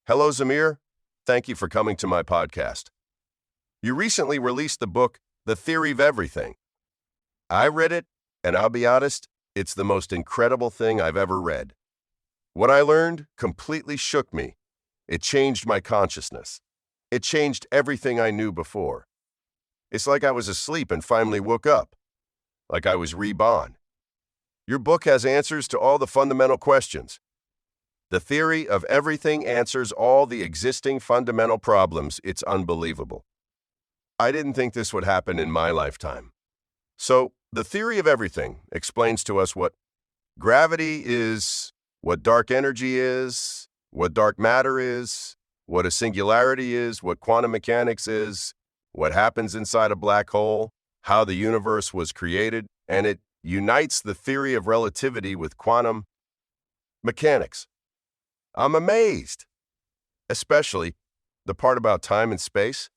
Hello, Zamir. Thank you for coming to my podcast. You recently released the book, The Theory of Everything. I read it, and I'll be honest, it's the most incredible thing I've ever read. What I learned completely shook me. It changed my consciousness. It changed everything I knew before. It's like I was asleep and finally woke up, like I was reborn. Your book has answers to all the fundamental questions. The theory of everything answers all the existing fundamental problems. It's unbelievable. I didn't think this would happen in my lifetime. So, the theory of everything explains to us what gravity is, what dark energy is, what dark matter is, what a singularity is, what quantum mechanics is, what happens inside a black hole, how the universe was created, and it unites the theory of relativity with quantum mechanics. I'm amazed, especially the part about time and space.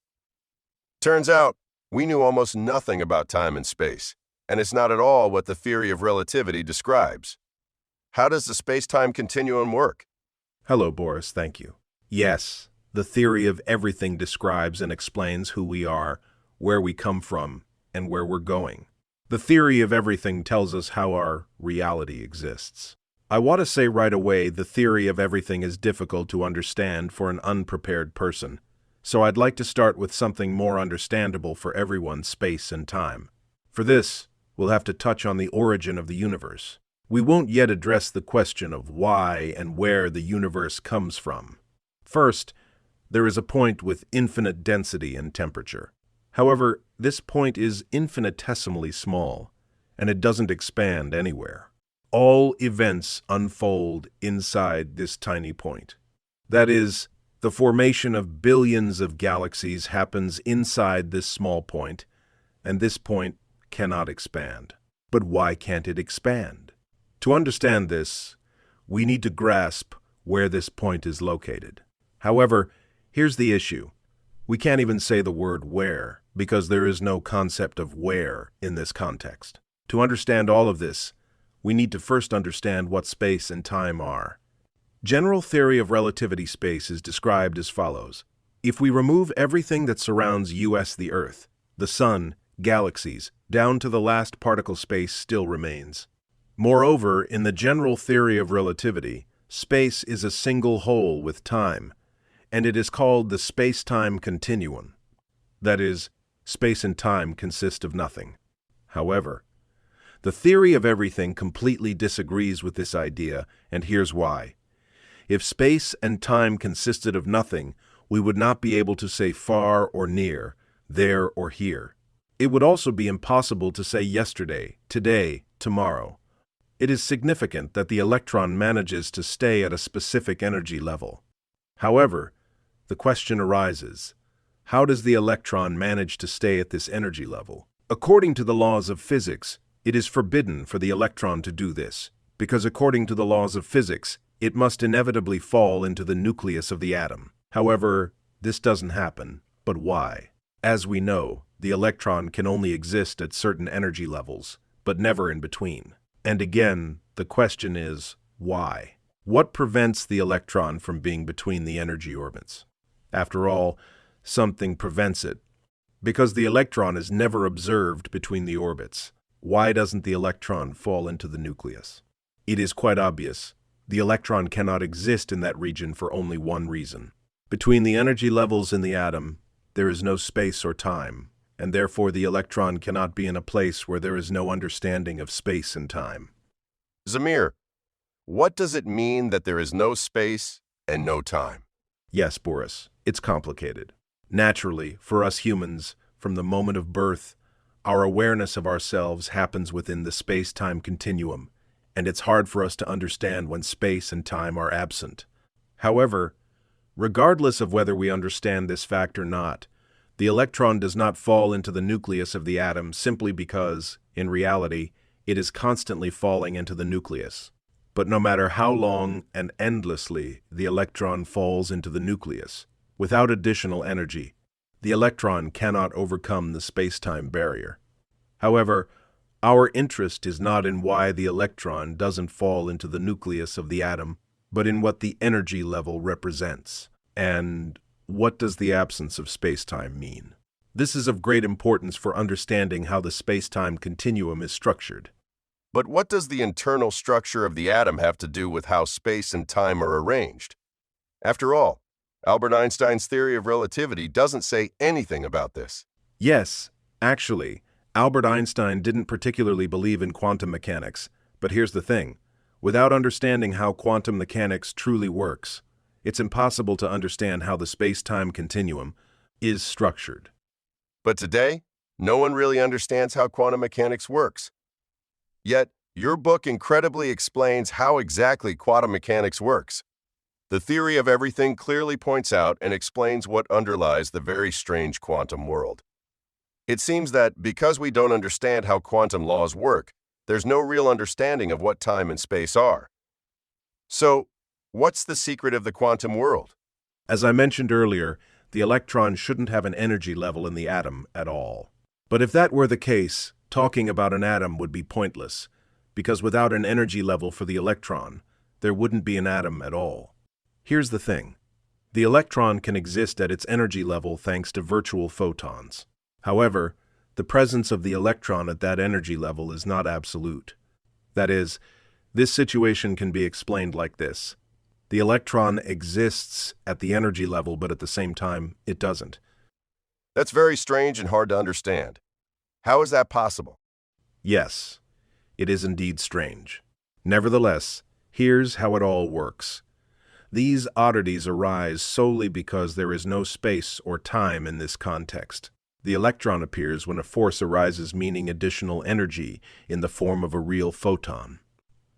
Turns out, we knew almost nothing about time and space, and it's not at all what the theory of relativity describes. How does the space-time continuum work? Hello, Boris, thank you. Yes, the theory of everything describes and explains who we are, where we come from, and where we're going. The theory of everything tells us how our reality exists. I want to say right away the theory of everything is difficult to understand for an unprepared person, so I'd like to start with something more understandable for everyone: space and time. For this, we'll have to touch on the origin of the universe. We won't yet address the question of why and where the universe comes from. First, there is a point with infinite density and temperature. However, this point is infinitesimally small, and it doesn't expand anywhere. All events unfold inside this tiny point. That is, the formation of billions of galaxies happens inside this small point, and this point cannot expand. But why can't it expand? To understand this, we need to grasp where this point is located. However, here's the issue. We can't even say the word where, because there is no concept of where in this context. To understand all of this, we need to first understand what space and time are. General theory of relativity space is described as follows. If we remove everything that surrounds us, the Earth, the Sun, galaxies, down to the last particle, space still remains. Moreover, in the general theory of relativity, space is a single whole with time, and it is called the space-time continuum. That is, space and time consist of nothing. However, the theory of everything completely disagrees with this idea, and here's why. If space and time consisted of nothing, we would not be able to say far or near, there or here. It would also be impossible to say yesterday, today, tomorrow. It is significant that the electron manages to stay at a specific energy level. However, the question arises, how does the electron manage to stay at this energy level? According to the laws of physics, it is forbidden for the electron to do this, because according to the laws of physics, it must inevitably fall into the nucleus of the atom. However, this doesn't happen. But why? As we know, the electron can only exist at certain energy levels, but never in between. And again, the question is, why? What prevents the electron from being between the energy orbits? After all, something prevents it. Because the electron is never observed between the orbits, why doesn't the electron fall into the nucleus? It is quite obvious. The electron cannot exist in that region for only one reason. Between the energy levels in the atom, there is no space or time, and therefore the electron cannot be in a place where there is no understanding of space and time. Zamir, what does it mean that there is no space and no time? Yes, Boris, it's complicated. Naturally, for us humans, from the moment of birth, our awareness of ourselves happens within the space-time continuum, and it's hard for us to understand when space and time are absent. However, regardless of whether we understand this fact or not, the electron does not fall into the nucleus of the atom simply because, in reality, it is constantly falling into the nucleus. But no matter how long and endlessly the electron falls into the nucleus, without additional energy, the electron cannot overcome the space-time barrier. However, our interest is not in why the electron doesn't fall into the nucleus of the atom, but in what the energy level represents. And what does the absence of space-time mean? This is of great importance for understanding how the space-time continuum is structured. But what does the internal structure of the atom have to do with how space and time are arranged? After all, Albert Einstein's theory of relativity doesn't say anything about this. Yes, actually, Albert Einstein didn't particularly believe in quantum mechanics, but here's the thing. Without understanding how quantum mechanics truly works, it's impossible to understand how the space-time continuum is structured. But today, no one really understands how quantum mechanics works. Yet, your book incredibly explains how exactly quantum mechanics works. The theory of everything clearly points out and explains what underlies the very strange quantum world. It seems that because we don't understand how quantum laws work, there's no real understanding of what time and space are. So, what's the secret of the quantum world? As I mentioned earlier, the electron shouldn't have an energy level in the atom at all. But if that were the case, talking about an atom would be pointless, because without an energy level for the electron, there wouldn't be an atom at all. Here's the thing. The electron can exist at its energy level thanks to virtual photons. However, the presence of the electron at that energy level is not absolute. That is, this situation can be explained like this. The electron exists at the energy level, but at the same time, it doesn't. That's very strange and hard to understand. How is that possible? Yes, it is indeed strange. Nevertheless, here's how it all works. These oddities arise solely because there is no space or time in this context. The electron appears when a force arises, meaning additional energy in the form of a real photon.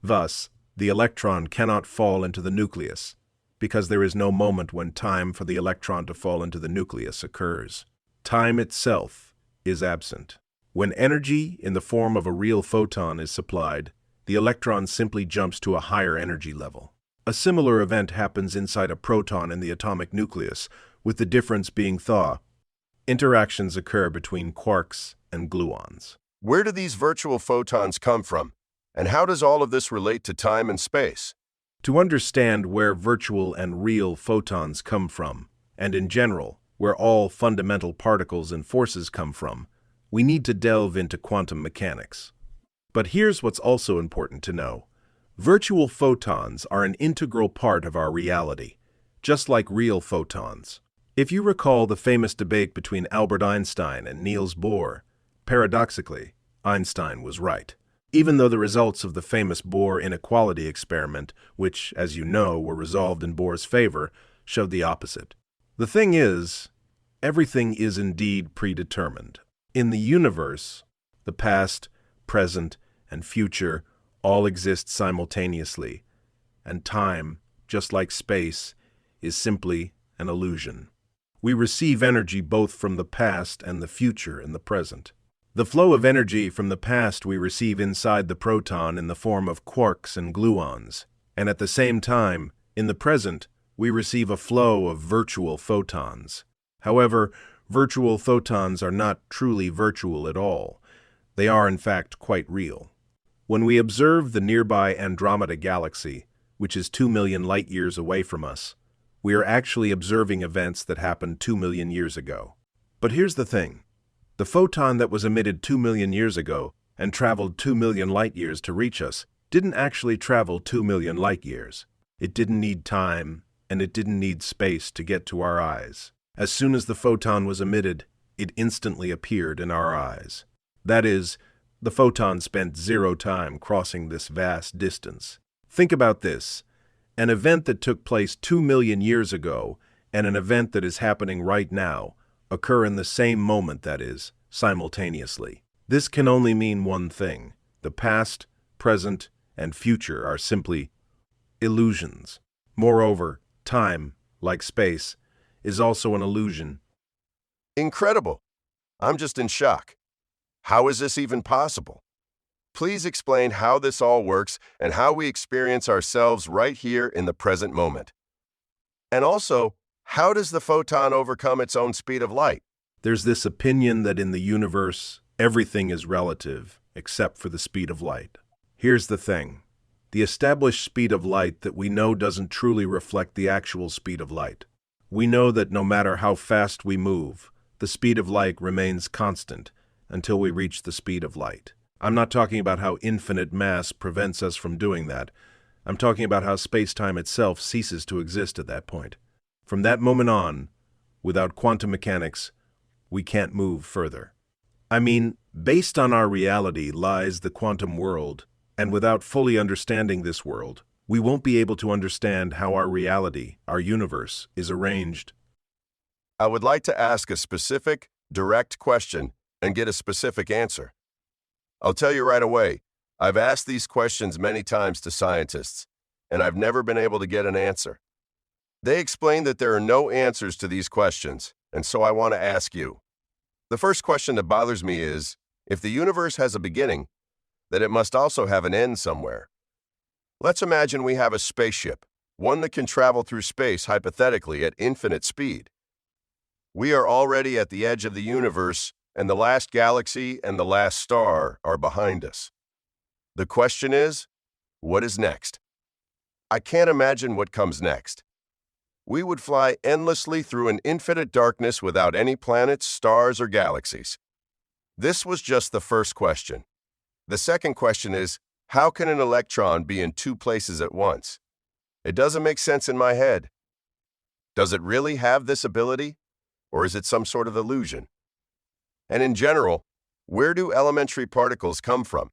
Thus, the electron cannot fall into the nucleus, because there is no moment when time for the electron to fall into the nucleus occurs. Time itself is absent. When energy in the form of a real photon is supplied, the electron simply jumps to a higher energy level. A similar event happens inside a proton in the atomic nucleus, with the difference being thaw. Interactions occur between quarks and gluons. Where do these virtual photons come from? And how does all of this relate to time and space? To understand where virtual and real photons come from, and in general, where all fundamental particles and forces come from, we need to delve into quantum mechanics. But here's what's also important to know. Virtual photons are an integral part of our reality, just like real photons. If you recall the famous debate between Albert Einstein and Niels Bohr, paradoxically, Einstein was right. Even though the results of the famous Bohr inequality experiment, which, as you know, were resolved in Bohr's favor, showed the opposite. The thing is, everything is indeed predetermined. In the universe, the past, present, and future all exist simultaneously, and time, just like space, is simply an illusion. We receive energy both from the past and the future in the present. The flow of energy from the past we receive inside the proton in the form of quarks and gluons, and at the same time, in the present, we receive a flow of virtual photons. However, virtual photons are not truly virtual at all. They are, in fact, quite real. When we observe the nearby Andromeda galaxy, which is 2 million light-years away from us, we are actually observing events that happened 2 million years ago. But here's the thing. The photon that was emitted 2 million years ago and traveled 2 million light-years to reach us didn't actually travel 2 million light-years. It didn't need time, and it didn't need space to get to our eyes. As soon as the photon was emitted, it instantly appeared in our eyes. That is, the photon spent 0 time crossing this vast distance. Think about this. An event that took place 2 million years ago and an event that is happening right now occur in the same moment, that is, simultaneously. This can only mean one thing. The past, present, and future are simply illusions. Moreover, time, like space, is also an illusion. Incredible! I'm just in shock. How is this even possible? Please explain how this all works and how we experience ourselves right here in the present moment. And also, how does the photon overcome its own speed of light? There's this opinion that in the universe, everything is relative, except for the speed of light. Here's the thing. The established speed of light that we know doesn't truly reflect the actual speed of light. We know that no matter how fast we move, the speed of light remains constant until we reach the speed of light. I'm not talking about how infinite mass prevents us from doing that. I'm talking about how space-time itself ceases to exist at that point. From that moment on, without quantum mechanics, we can't move further. I mean, based on our reality lies the quantum world, and without fully understanding this world, we won't be able to understand how our reality, our universe, is arranged. I would like to ask a specific, direct question and get a specific answer. I'll tell you right away, I've asked these questions many times to scientists, and I've never been able to get an answer. They explain that there are no answers to these questions, and so I want to ask you. The first question that bothers me is, if the universe has a beginning, then it must also have an end somewhere. Let's imagine we have a spaceship, one that can travel through space hypothetically at infinite speed. We are already at the edge of the universe, and the last galaxy and the last star are behind us. The question is, what is next? I can't imagine what comes next. We would fly endlessly through an infinite darkness without any planets, stars, or galaxies. This was just the first question. The second question is, how can an electron be in two places at once? It doesn't make sense in my head. Does it really have this ability, or is it some sort of illusion? And in general, where do elementary particles come from?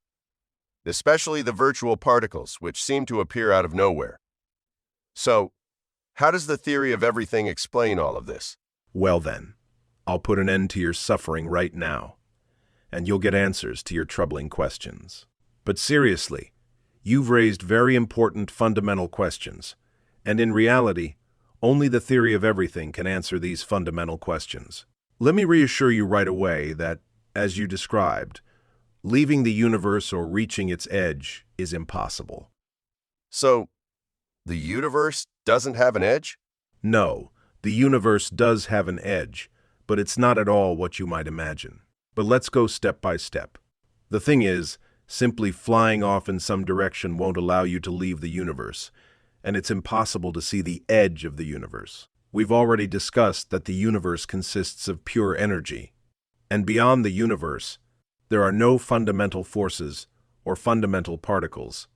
Especially the virtual particles, which seem to appear out of nowhere. So, how does the theory of everything explain all of this? Well then, I'll put an end to your suffering right now, and you'll get answers to your troubling questions. But seriously, you've raised very important fundamental questions, and in reality, only the theory of everything can answer these fundamental questions. Let me reassure you right away that, as you described, leaving the universe or reaching its edge is impossible. So, the universe doesn't have an edge? No, the universe does have an edge, but it's not at all what you might imagine. But let's go step by step. The thing is, simply flying off in some direction won't allow you to leave the universe, and it's impossible to see the edge of the universe. We've already discussed that the universe consists of pure energy, and beyond the universe, there are no fundamental forces or fundamental particles,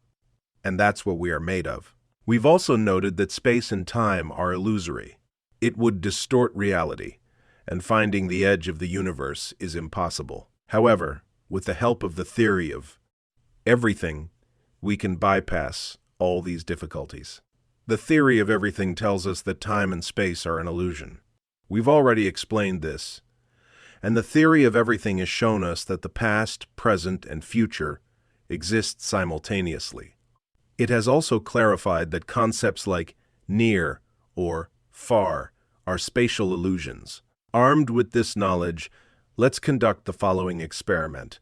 and that's what we are made of. We've also noted that space and time are illusory. It would distort reality, and finding the edge of the universe is impossible. However, with the help of the theory of everything, we can bypass all these difficulties. The theory of everything tells us that time and space are an illusion. We've already explained this, and the theory of everything has shown us that the past, present, and future exist simultaneously. It has also clarified that concepts like near or far are spatial illusions. Armed with this knowledge, let's conduct the following experiment.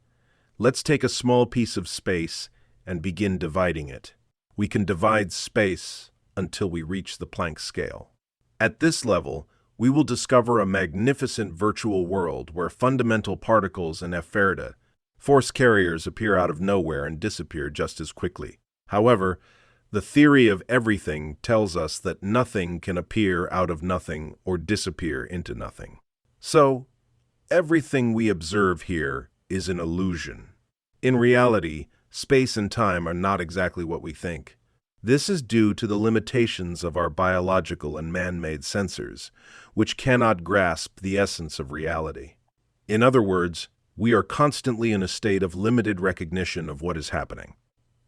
Let's take a small piece of space and begin dividing it. We can divide space until we reach the Planck scale. At this level, we will discover a magnificent virtual world where fundamental particles and ephemerida, force carriers, appear out of nowhere and disappear just as quickly. However, the theory of everything tells us that nothing can appear out of nothing or disappear into nothing. So, everything we observe here is an illusion. In reality, space and time are not exactly what we think. This is due to the limitations of our biological and man-made sensors, which cannot grasp the essence of reality. In other words, we are constantly in a state of limited recognition of what is happening.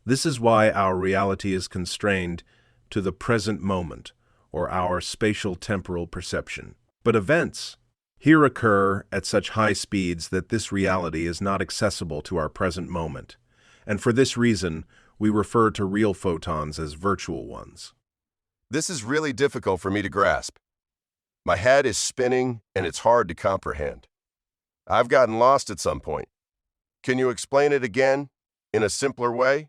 This is why our reality is constrained to the present moment, or our spatial temporal perception. But events here occur at such high speeds that this reality is not accessible to our present moment, and for this reason, we refer to real photons as virtual ones. This is really difficult for me to grasp. My head is spinning, and it's hard to comprehend. I've gotten lost at some point. Can you explain it again, in a simpler way?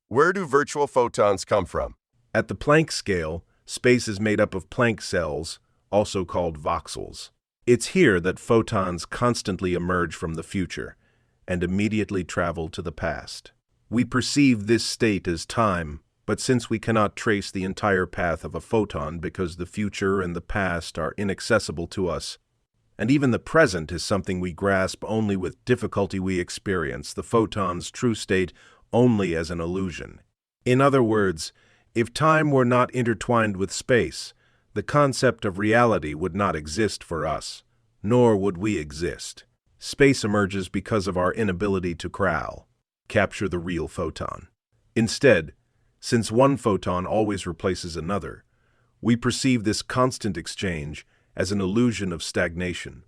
Where do virtual photons come from? At the Planck scale, space is made up of Planck cells, also called voxels. It's here that photons constantly emerge from the future and immediately travel to the past. We perceive this state as time, But since we cannot trace the entire path of a photon because the future and the past are inaccessible to us, and even the present is something we grasp only with difficulty, we experience the photon's true state only as an illusion. In other words, if time were not intertwined with space, the concept of reality would not exist for us, nor would we exist. Space emerges because of our inability to capture the real photon. Instead, since one photon always replaces another, we perceive this constant exchange as an illusion of stagnation,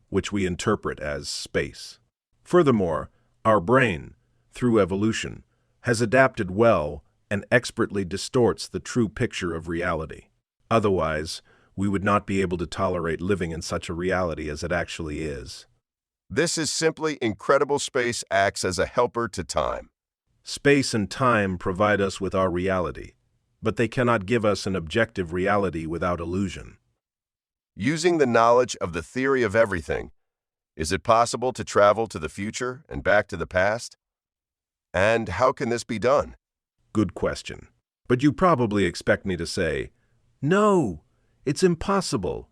which we interpret as space. Furthermore, our brain, through evolution, has adapted well and expertly distorts the true picture of reality. Otherwise, we would not be able to tolerate living in such a reality as it actually is. This is simply incredible. Space acts as a helper to time. Space and time provide us with our reality, but they cannot give us an objective reality without illusion. Using the knowledge of the theory of everything, is it possible to travel to the future and back to the past? And how can this be done? Good question. But you probably expect me to say, no, it's impossible.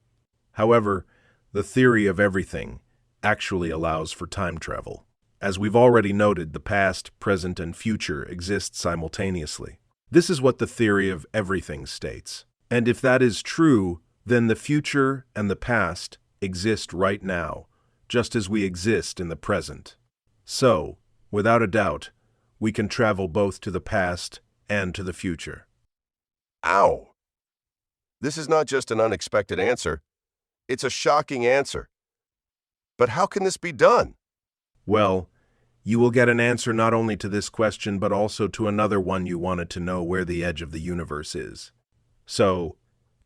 However, the theory of everything actually allows for time travel. As we've already noted, the past, present, and future exist simultaneously. This is what the theory of everything states. And if that is true, then the future and the past exist right now, just as we exist in the present. So, without a doubt, we can travel both to the past and to the future. Ow! This is not just an unexpected answer. It's a shocking answer. But how can this be done? Well, you will get an answer not only to this question, but also to another one you wanted to know: where the edge of the universe is. So,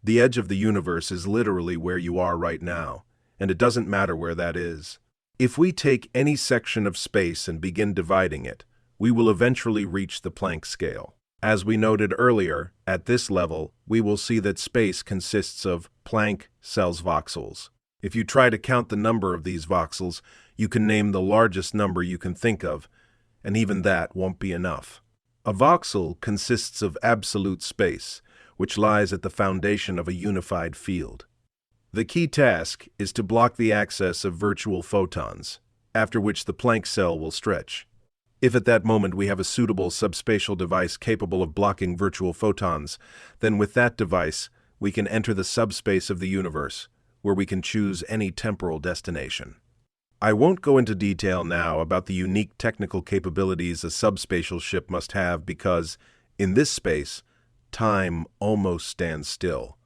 the edge of the universe is literally where you are right now, and it doesn't matter where that is. If we take any section of space and begin dividing it, we will eventually reach the Planck scale. As we noted earlier, at this level, we will see that space consists of Planck-Sells voxels. If you try to count the number of these voxels, you can name the largest number you can think of, and even that won't be enough. A voxel consists of absolute space, which lies at the foundation of a unified field. The key task is to block the access of virtual photons, after which the Planck cell will stretch. If at that moment we have a suitable subspatial device capable of blocking virtual photons, then with that device we can enter the subspace of the universe, where we can choose any temporal destination. I won't go into detail now about the unique technical capabilities a subspatial ship must have because, in this space, time almost stands still.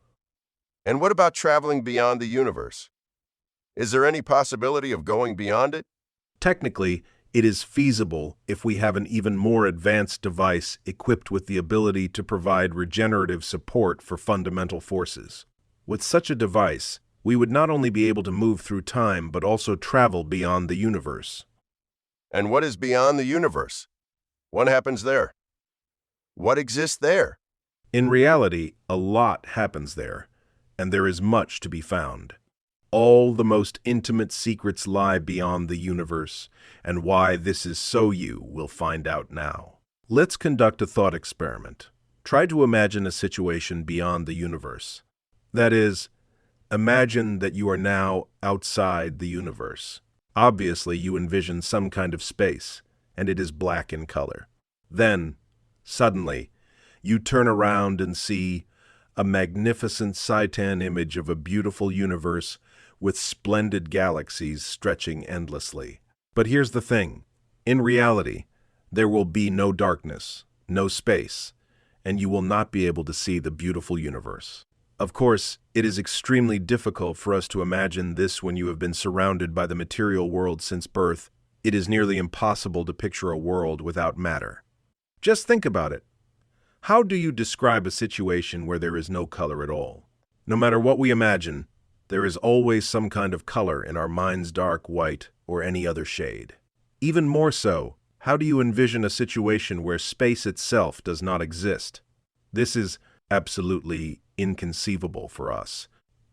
And what about traveling beyond the universe? Is there any possibility of going beyond it? Technically, it is feasible if we have an even more advanced device equipped with the ability to provide regenerative support for fundamental forces. With such a device, we would not only be able to move through time, but also travel beyond the universe. And what is beyond the universe? What happens there? What exists there? In reality, a lot happens there, and there is much to be found. All the most intimate secrets lie beyond the universe, and why this is so you will find out now. Let's conduct a thought experiment. Try to imagine a situation beyond the universe. That is, imagine that you are now outside the universe. Obviously, you envision some kind of space, and it is black in color. Then, suddenly, you turn around and see a magnificent Cytan image of a beautiful universe with splendid galaxies stretching endlessly. But here's the thing. In reality, there will be no darkness, no space, and you will not be able to see the beautiful universe. Of course, it is extremely difficult for us to imagine this when you have been surrounded by the material world since birth. It is nearly impossible to picture a world without matter. Just think about it. How do you describe a situation where there is no color at all? No matter what we imagine, there is always some kind of color in our mind's dark white or any other shade. Even more so, how do you envision a situation where space itself does not exist? This is absolutely inconceivable for us.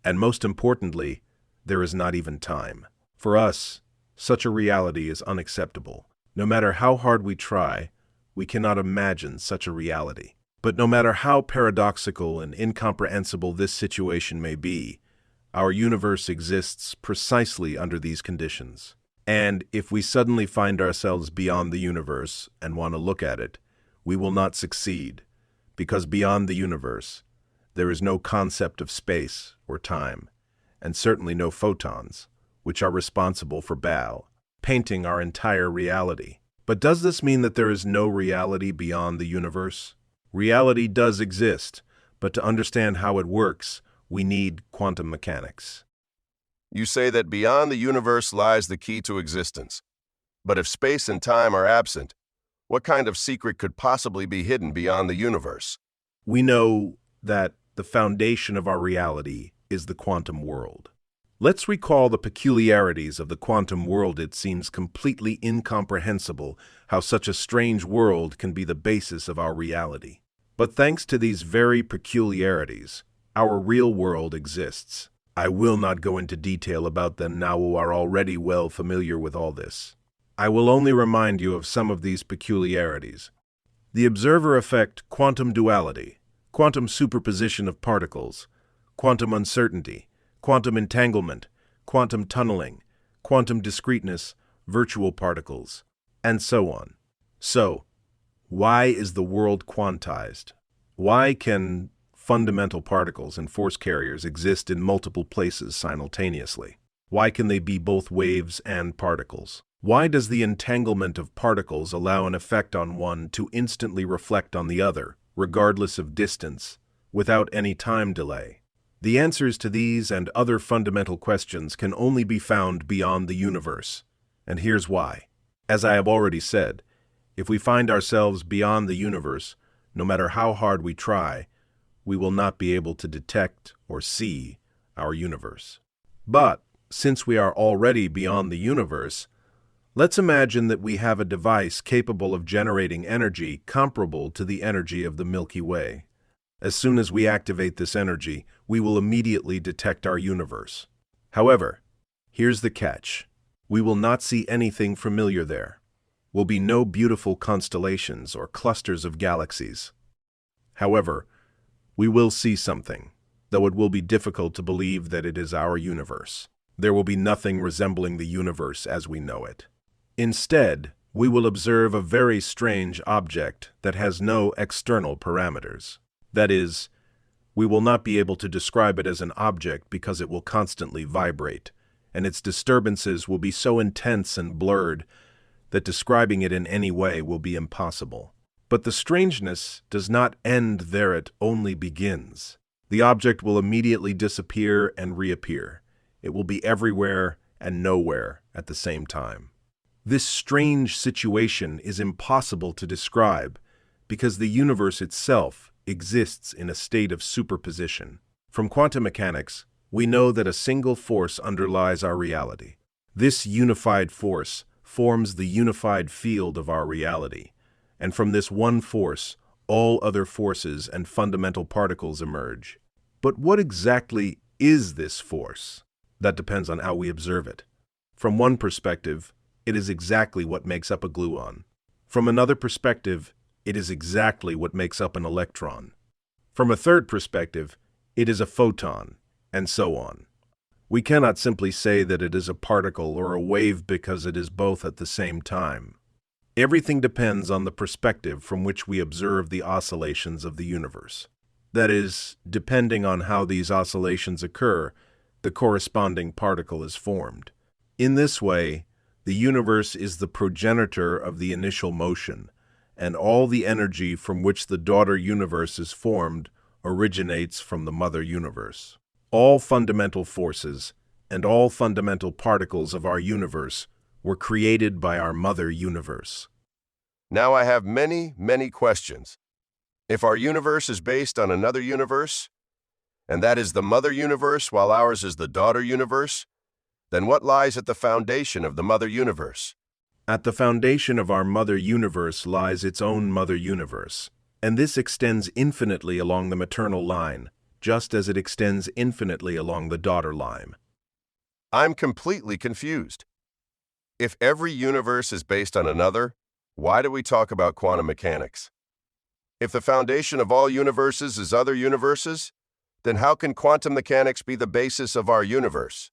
And most importantly, there is not even time. For us, such a reality is unacceptable. No matter how hard we try, we cannot imagine such a reality. But no matter how paradoxical and incomprehensible this situation may be, our universe exists precisely under these conditions. And if we suddenly find ourselves beyond the universe and want to look at it, we will not succeed, because beyond the universe, there is no concept of space or time, and certainly no photons, which are responsible for painting our entire reality. But does this mean that there is no reality beyond the universe? Reality does exist, but to understand how it works, we need quantum mechanics. You say that beyond the universe lies the key to existence. But if space and time are absent, what kind of secret could possibly be hidden beyond the universe? We know that the foundation of our reality is the quantum world. Let's recall the peculiarities of the quantum world. It seems completely incomprehensible how such a strange world can be the basis of our reality. But thanks to these very peculiarities, our real world exists. I will not go into detail about them now, who are already well familiar with all this. I will only remind you of some of these peculiarities. The observer effect, quantum duality, quantum superposition of particles, quantum uncertainty, quantum entanglement, quantum tunneling, quantum discreteness, virtual particles, and so on. So, why is the world quantized? Why can fundamental particles and force carriers exist in multiple places simultaneously? Why can they be both waves and particles? Why does the entanglement of particles allow an effect on one to instantly reflect on the other, regardless of distance, without any time delay? The answers to these and other fundamental questions can only be found beyond the universe. And here's why. As I have already said, if we find ourselves beyond the universe, no matter how hard we try, we will not be able to detect or see our universe. But since we are already beyond the universe, let's imagine that we have a device capable of generating energy comparable to the energy of the Milky Way. As soon as we activate this energy, we will immediately detect our universe. However, here's the catch. We will not see anything familiar there. Will be no beautiful constellations or clusters of galaxies. However, we will see something, though it will be difficult to believe that it is our universe. There will be nothing resembling the universe as we know it. Instead, we will observe a very strange object that has no external parameters. That is, we will not be able to describe it as an object because it will constantly vibrate, and its disturbances will be so intense and blurred that describing it in any way will be impossible. But the strangeness does not end there, it only begins. The object will immediately disappear and reappear. It will be everywhere and nowhere at the same time. This strange situation is impossible to describe because the universe itself exists in a state of superposition. From quantum mechanics, we know that a single force underlies our reality. This unified force forms the unified field of our reality, and from this one force, all other forces and fundamental particles emerge. But what exactly is this force? That depends on how we observe it. From one perspective, it is exactly what makes up a gluon. From another perspective, it is exactly what makes up an electron. From a third perspective, it is a photon, and so on. We cannot simply say that it is a particle or a wave because it is both at the same time. Everything depends on the perspective from which we observe the oscillations of the universe. That is, depending on how these oscillations occur, the corresponding particle is formed. In this way, the universe is the progenitor of the initial motion, and all the energy from which the daughter universe is formed originates from the mother universe. All fundamental forces and all fundamental particles of our universe were created by our mother universe. Now I have many, many questions. If our universe is based on another universe, and that is the mother universe while ours is the daughter universe, then what lies at the foundation of the mother universe? At the foundation of our mother universe lies its own mother universe, and this extends infinitely along the maternal line, just as it extends infinitely along the daughter line. I'm completely confused. If every universe is based on another, why do we talk about quantum mechanics? If the foundation of all universes is other universes, then how can quantum mechanics be the basis of our universe?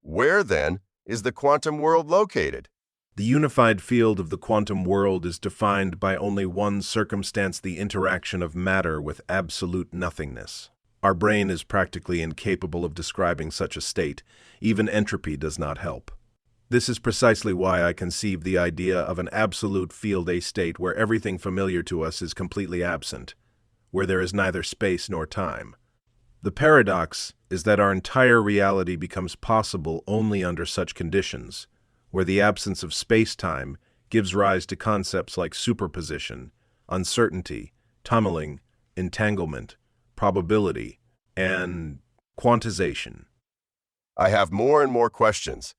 Where, then, is the quantum world located? The unified field of the quantum world is defined by only one circumstance: the interaction of matter with absolute nothingness. Our brain is practically incapable of describing such a state. Even entropy does not help. This is precisely why I conceived the idea of an absolute field, a state where everything familiar to us is completely absent, where there is neither space nor time. The paradox is that our entire reality becomes possible only under such conditions, where the absence of space-time gives rise to concepts like superposition, uncertainty, tunneling, entanglement, probability, and quantization. I have more and more questions,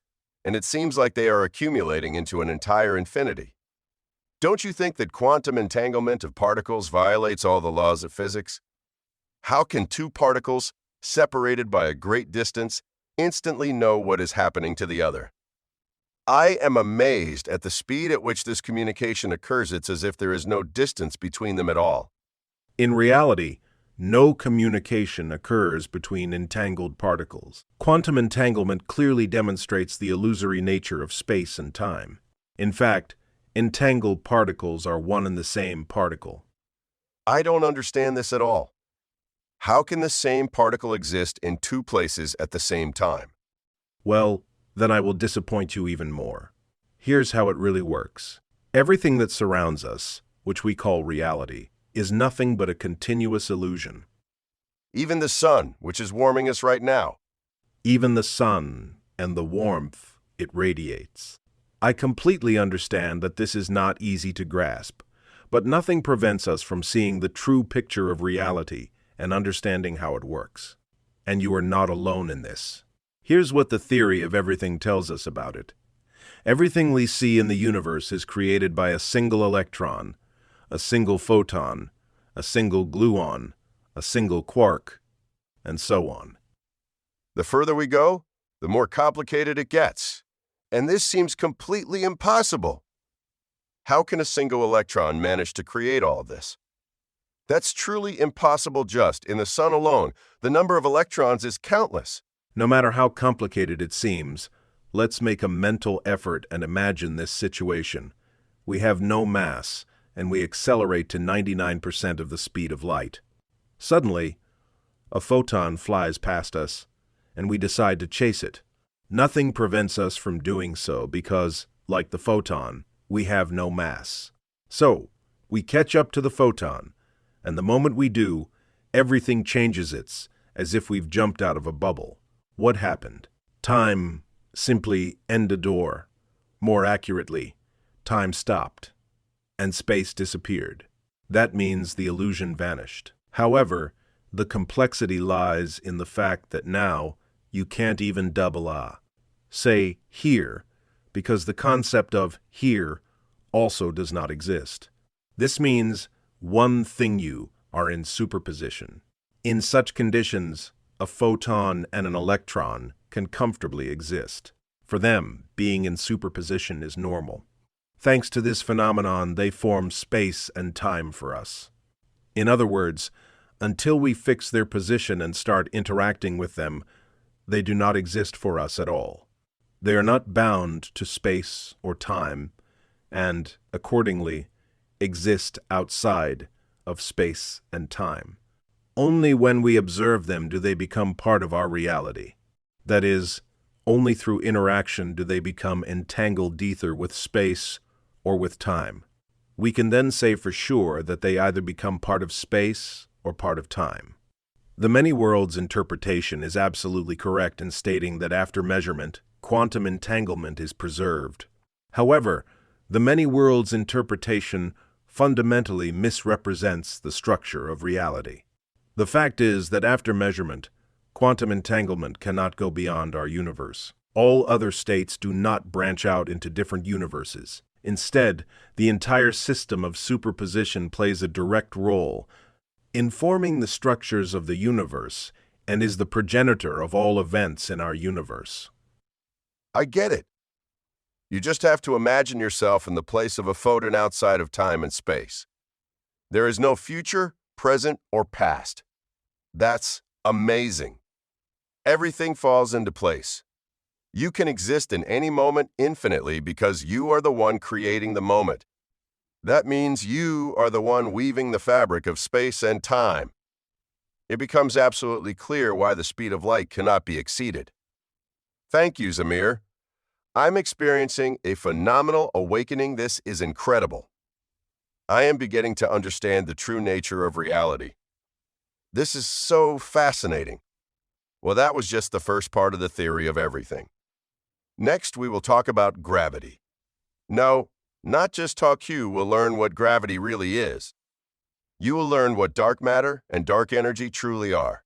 and it seems like they are accumulating into an entire infinity. Don't you think that quantum entanglement of particles violates all the laws of physics? How can two particles, separated by a great distance, instantly know what is happening to the other? I am amazed at the speed at which this communication occurs. It's as if there is no distance between them at all. In reality, no communication occurs between entangled particles. Quantum entanglement clearly demonstrates the illusory nature of space and time. In fact, entangled particles are one and the same particle. I don't understand this at all. How can the same particle exist in two places at the same time? Well, then I will disappoint you even more. Here's how it really works. Everything that surrounds us, which we call reality, is nothing but a continuous illusion. Even the sun, which is warming us right now. Even the sun and the warmth it radiates. I completely understand that this is not easy to grasp, but nothing prevents us from seeing the true picture of reality and understanding how it works. And you are not alone in this. Here's what the theory of everything tells us about it. Everything we see in the universe is created by a single electron, a single photon, a single gluon, a single quark, and so on. The further we go, the more complicated it gets. And this seems completely impossible. How can a single electron manage to create all of this? That's truly impossible. Just in the sun alone, the number of electrons is countless. No matter how complicated it seems, let's make a mental effort and imagine this situation. We have no mass, and we accelerate to 99% of the speed of light. Suddenly, a photon flies past us, and we decide to chase it. Nothing prevents us from doing so because, like the photon, we have no mass. So, we catch up to the photon, and the moment we do, everything changes. It's as if we've jumped out of a bubble. What happened? Time simply ended a door. More accurately, time stopped, and space disappeared. That means the illusion vanished. However, the complexity lies in the fact that now you can't even say here, because the concept of here also does not exist. This means one thing: you are in superposition. In such conditions, a photon and an electron can comfortably exist. For them, being in superposition is normal. Thanks to this phenomenon, they form space and time for us. In other words, until we fix their position and start interacting with them, they do not exist for us at all. They are not bound to space or time, and, accordingly, exist outside of space and time. Only when we observe them do they become part of our reality. That is, only through interaction do they become entangled either with space or with time. We can then say for sure that they either become part of space or part of time. The many worlds interpretation is absolutely correct in stating that after measurement, quantum entanglement is preserved. However, the many worlds interpretation fundamentally misrepresents the structure of reality. The fact is that after measurement, quantum entanglement cannot go beyond our universe. All other states do not branch out into different universes. Instead, the entire system of superposition plays a direct role in forming the structures of the universe and is the progenitor of all events in our universe. I get it. You just have to imagine yourself in the place of a photon outside of time and space. There is no future, present, or past. That's amazing. Everything falls into place. You can exist in any moment infinitely because you are the one creating the moment. That means you are the one weaving the fabric of space and time. It becomes absolutely clear why the speed of light cannot be exceeded. Thank you, Zamir. I'm experiencing a phenomenal awakening. This is incredible. I am beginning to understand the true nature of reality. This is so fascinating. Well, that was just the first part of the theory of everything. Next, we will talk about gravity. No, not just talk. You will learn what gravity really is. You will learn what dark matter and dark energy truly are.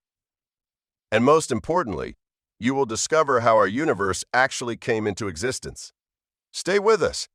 And most importantly, you will discover how our universe actually came into existence. Stay with us.